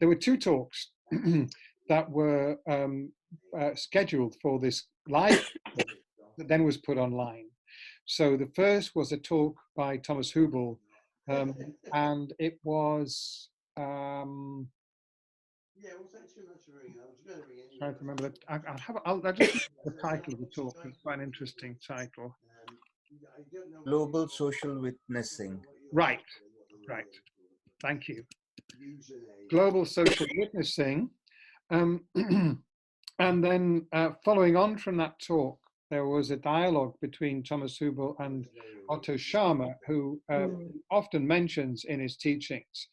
there were two talks that were scheduled for this live that then was put online. So the first was a talk by Thomas Hubel, and it was trying to remember that. I'll just read the title of the talk. It's quite an interesting title. Global social witnessing. Right. Thank you. Global social witnessing. And then following on from that talk, there was a dialogue between Thomas Hubel and Otto Scharmer, who often mentions in his teachings.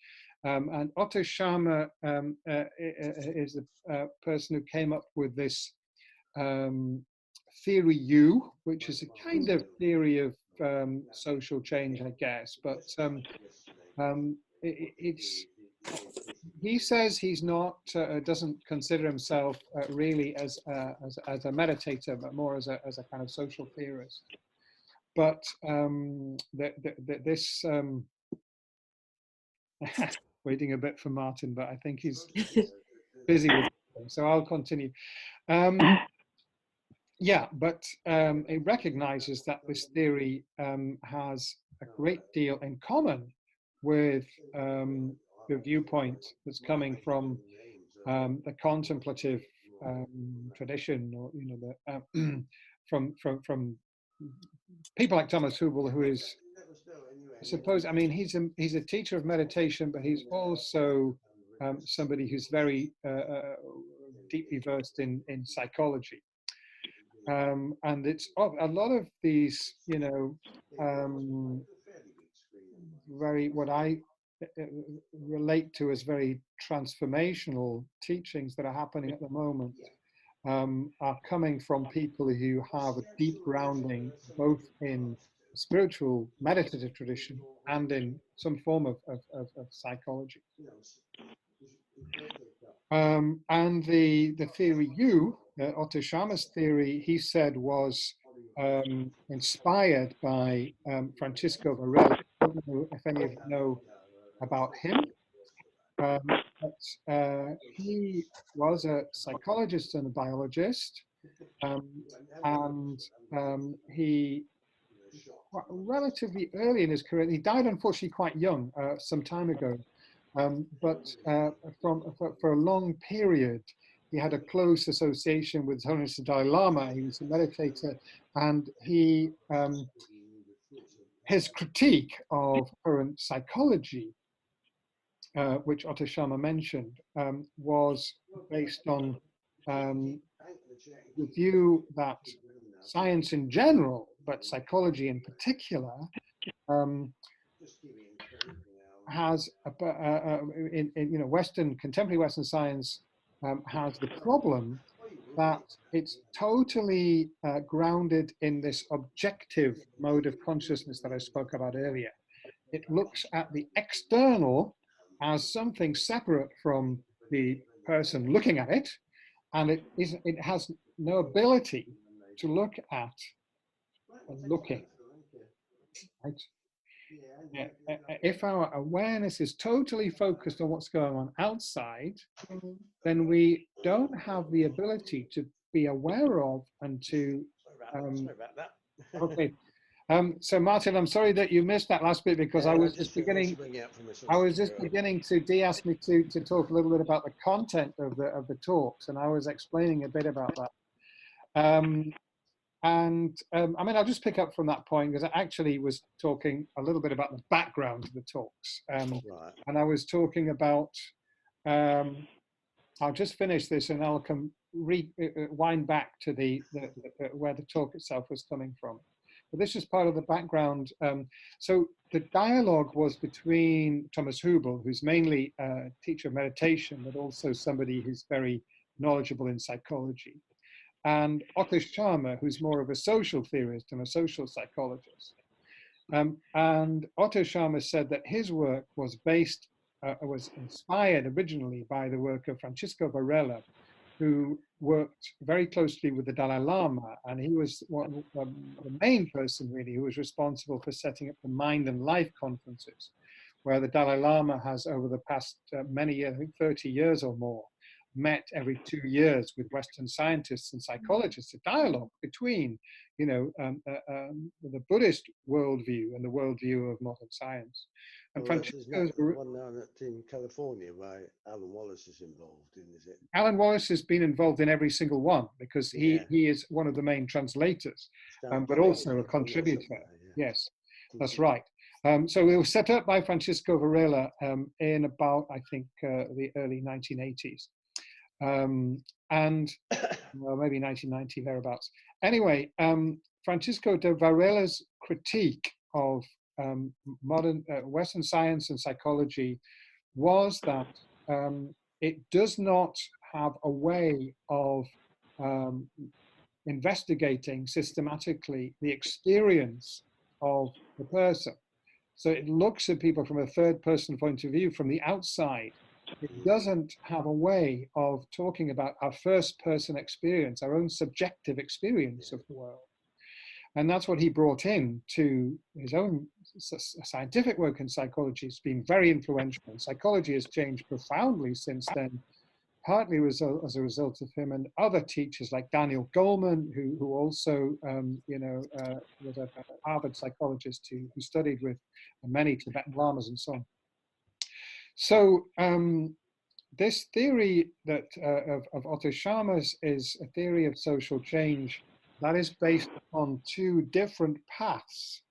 And Otto Scharmer is the person who came up with this theory U, which is a kind of theory of social change, I guess. But he says he's not, doesn't consider himself really as a meditator, but more as a kind of social theorist. But this waiting a bit for Martin, but I think he's busy with something, so I'll continue. Yeah, but it recognizes that this theory has a great deal in common with the viewpoint that's coming from the contemplative tradition, or from people like Thomas Hubel, who is, I suppose, I mean, he's a teacher of meditation, but he's also somebody who's very deeply versed in psychology. And it's a lot of these, very, what I relate to as very transformational teachings that are happening at the moment, are coming from people who have a deep grounding both in spiritual meditative tradition and in some form of psychology. And the theory U, Otto Scharmer's theory, he said was inspired by Francisco Varela. I don't know if any of you know about him, but he was a psychologist and a biologist, and he, relatively early in his career, he died unfortunately quite young, some time ago, but for a long period, he had a close association with His Holiness the Dalai Lama. He was a meditator, and his critique of current psychology, which Otto Scharmer mentioned, was based on the view that science in general, but psychology in particular, has in contemporary Western science has the problem that it's totally grounded in this objective mode of consciousness that I spoke about earlier. It looks at the external as something separate from the person looking at it, and it has no ability to look at looking, right? If our awareness is totally focused on what's going on outside, then we don't have the ability to be aware of and to. Sorry about that. Okay. So Martin, I'm sorry that you missed that last bit, because I was just beginning. I was just beginning to. Dee asked me to talk a little bit about the content of the talks, and I was explaining a bit about that. I mean, I'll just pick up from that point, because I actually was talking a little bit about the background of the talks. Right. And I was talking about, I'll just finish this and I'll wind back to where the talk itself was coming from. But this is part of the background. So the dialogue was between Thomas Hubel, who's mainly a teacher of meditation, but also somebody who's very knowledgeable in psychology, and Otto Scharmer, who's more of a social theorist and a social psychologist. And Otto Scharmer said that his work was was inspired originally by the work of Francisco Varela, who worked very closely with the Dalai Lama, and he was the main person really who was responsible for setting up the Mind and Life conferences, where the Dalai Lama has, over the past many years, I think 30 years or more, met every 2 years with Western scientists and psychologists, a dialogue between, the Buddhist worldview and the worldview of modern science. And Well, there's not Francisco's one down in California where Alan Wallace is involved in, is it? Alan Wallace has been involved in every single one because he is one of the main translators, but also a contributor. Yes, that's right. So it was set up by Francisco Varela in about, I think, the early 1980s. And well, maybe 1990, thereabouts. Anyway, Francisco de Varela's critique of modern Western science and psychology was that it does not have a way of investigating systematically the experience of the person. So it looks at people from a third person point of view, from the outside. It doesn't have a way of talking about our first person experience, our own subjective experience of the world. And that's what he brought in to his own scientific work in psychology. It's been very influential. And psychology has changed profoundly since then, partly as a result of him and other teachers like Daniel Goleman, who also, was a Harvard psychologist who studied with many Tibetan lamas and so on. So this theory that of Otto Scharmer's is a theory of social change that is based on two different paths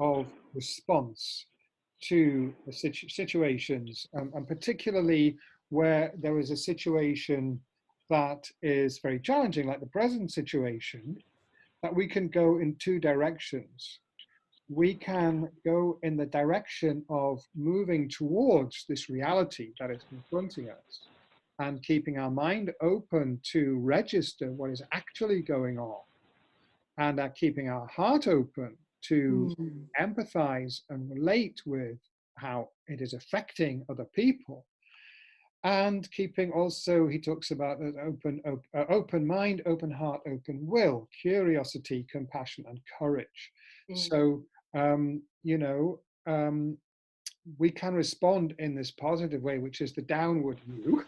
of response to the situations, and particularly where there is a situation that is very challenging, like the present situation, that we can go in two directions. We can go in the direction of moving towards this reality that is confronting us and keeping our mind open to register what is actually going on, and keeping our heart open to empathize and relate with how it is affecting other people. And keeping also, he talks about an open mind, open heart, open will, curiosity, compassion, and courage. So, we can respond in this positive way, which is the downward view.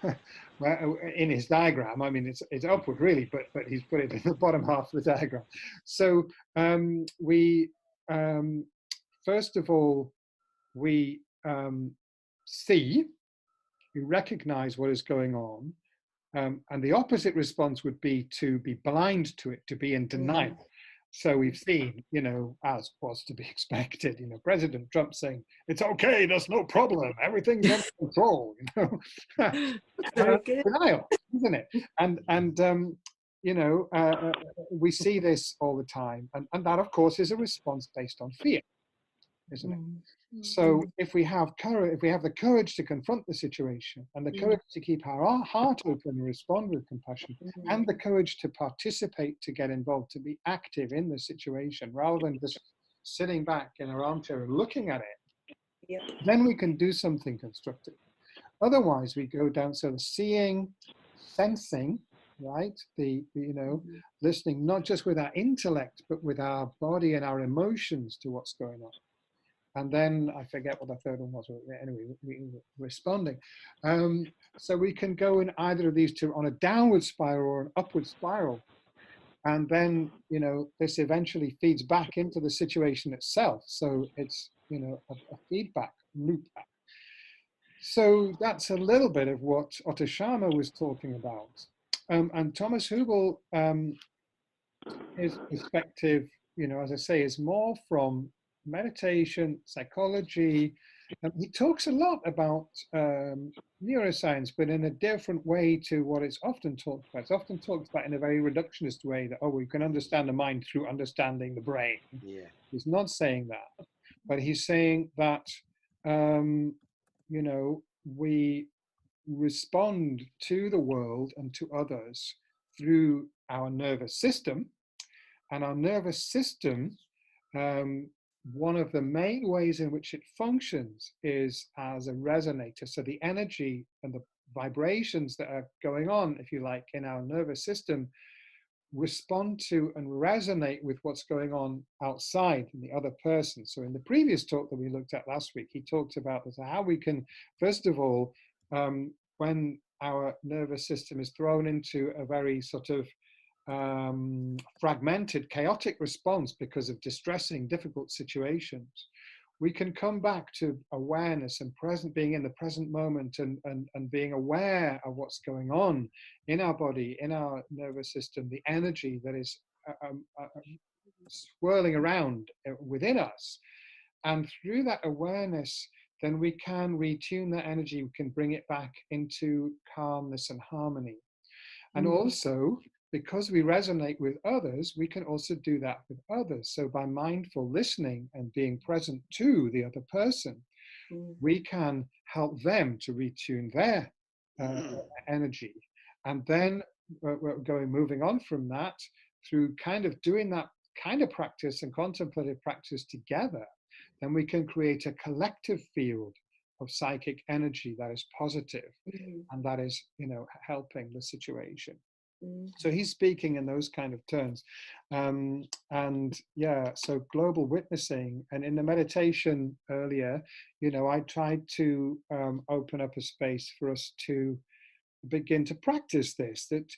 In his diagram, I mean, it's upward really, but he's put it in the bottom half of the diagram. So we first of all, we see, we recognize what is going on, and the opposite response would be to be blind to it, to be in denial. So we've seen, as was to be expected, President Trump saying, "It's okay, there's no problem, everything's under control," denial, isn't it? And we see this all the time, and that, of course, is a response based on fear, isn't it? So if we have courage, if we have the courage to confront the situation, and the courage to keep our heart open and respond with compassion, and the courage to participate, to get involved, to be active in the situation, rather than just sitting back in our armchair and looking at it, then we can do something constructive. Otherwise, we go down sort of seeing, sensing, right? Listening not just with our intellect, but with our body and our emotions to what's going on. And then I forget what the third one was. Anyway, responding. So we can go in either of these two, on a downward spiral or an upward spiral. And then, this eventually feeds back into the situation itself. So it's, a feedback loop. So that's a little bit of what Otto Scharmer was talking about. And Thomas Hübl, his perspective, as I say, is more from meditation, psychology. He talks a lot about neuroscience, but in a different way to what it's often talked about. It's often talked about in a very reductionist way, that, we can understand the mind through understanding the brain. Yeah. He's not saying that, but he's saying that, we respond to the world and to others through our nervous system. And our nervous system, one of the main ways in which it functions is as a resonator. So the energy and the vibrations that are going on, if you like, in our nervous system respond to and resonate with what's going on outside in the other person. So in the previous talk that we looked at last week, he talked about this, how we can, first of all, when our nervous system is thrown into a very sort of fragmented, chaotic response because of distressing, difficult situations, we can come back to awareness and being in the present moment, and being aware of what's going on in our body, in our nervous system, the energy that is swirling around within us. And through that awareness, then we can retune that energy, we can bring it back into calmness and harmony. And also, because we resonate with others, we can also do that with others. So by mindful listening and being present to the other person, we can help them to retune their energy. And then moving on from that, through kind of doing that kind of practice and contemplative practice together, then we can create a collective field of psychic energy that is positive and that is, helping the situation. So he's speaking in those kind of terms. And yeah, so global witnessing. And in the meditation earlier, I tried to open up a space for us to begin to practice this, that,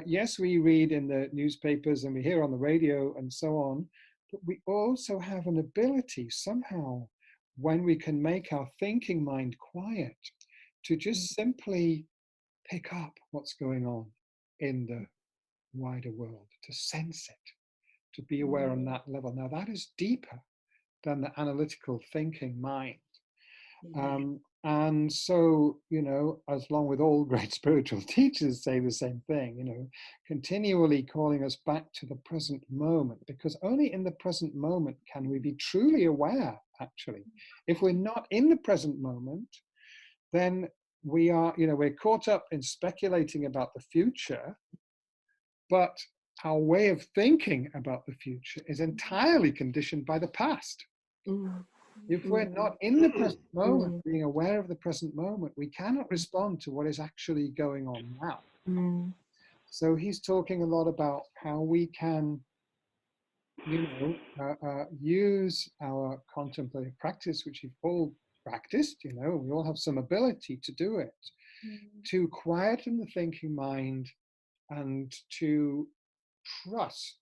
yes, we read in the newspapers and we hear on the radio and so on, but we also have an ability somehow, when we can make our thinking mind quiet, to just simply pick up what's going on in the wider world, to sense it, to be aware on that level. Now that is deeper than the analytical thinking mind. And so, as long with all great spiritual teachers say the same thing, continually calling us back to the present moment, because only in the present moment can we be truly aware, actually. If we're not in the present moment, then we are, we're caught up in speculating about the future, but our way of thinking about the future is entirely conditioned by the past. If we're not in the present moment, being aware of the present moment, we cannot respond to what is actually going on now. So he's talking a lot about how we can, use our contemplative practice, which we've all practiced, we all have some ability to do it, to quieten the thinking mind and to trust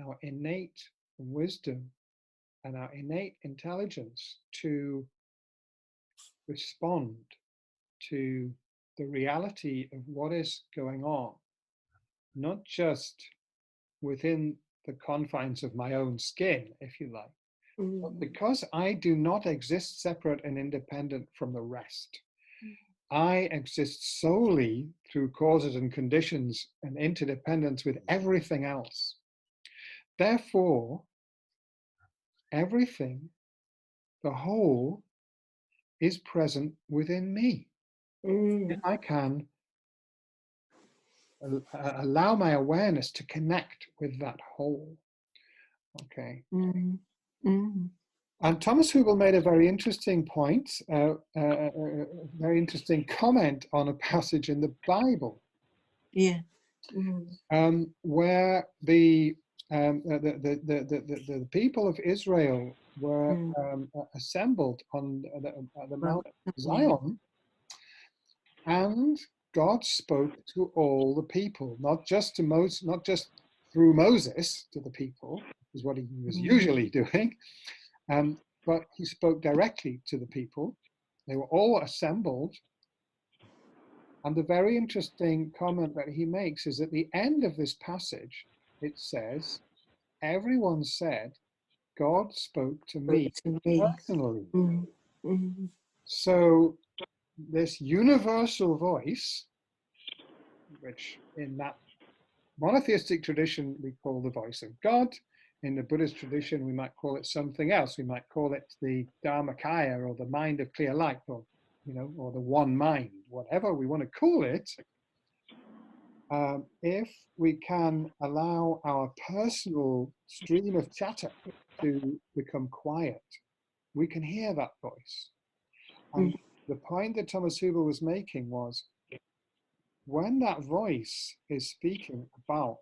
our innate wisdom and our innate intelligence to respond to the reality of what is going on, not just within the confines of my own skin, if you like, but because I do not exist separate and independent from the rest. I exist solely through causes and conditions and interdependence with everything else. Therefore, everything, the whole, is present within me. If I can allow my awareness to connect with that whole. Okay. And Thomas Hübel made a very interesting point, a very interesting comment on a passage in the Bible. Yeah. Where the people of Israel were assembled on the Mount Zion, and God spoke to all the people, not just to Moses, not just through Moses to the people, is what he was usually doing, but he spoke directly to the people. They were all assembled. And the very interesting comment that he makes is at the end of this passage, it says, everyone said, God spoke to me personally. So this universal voice, which in that monotheistic tradition we call the voice of God, in the Buddhist tradition we might call it something else. We might call it the Dharmakaya, or the mind of clear light, or or the one mind, whatever we want to call it. If we can allow our personal stream of chatter to become quiet, we can hear that voice. And the point that Thomas Hübel was making was, when that voice is speaking about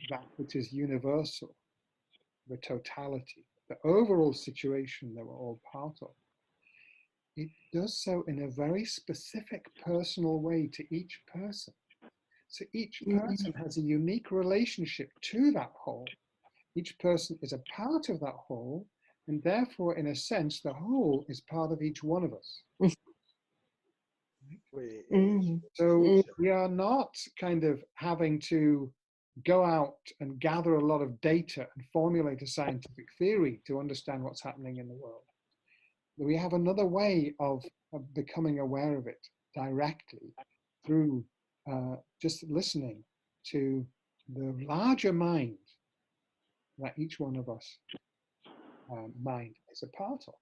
that which is universal, the totality, the overall situation that we're all part of, it does so in a very specific personal way to each person. So each person has a unique relationship to that whole. Each person is a part of that whole, and therefore, in a sense, the whole is part of each one of us. So we are not kind of having to go out and gather a lot of data and formulate a scientific theory to understand what's happening in the world. We have another way of becoming aware of it directly through just listening to the larger mind that each one of us mind is a part of.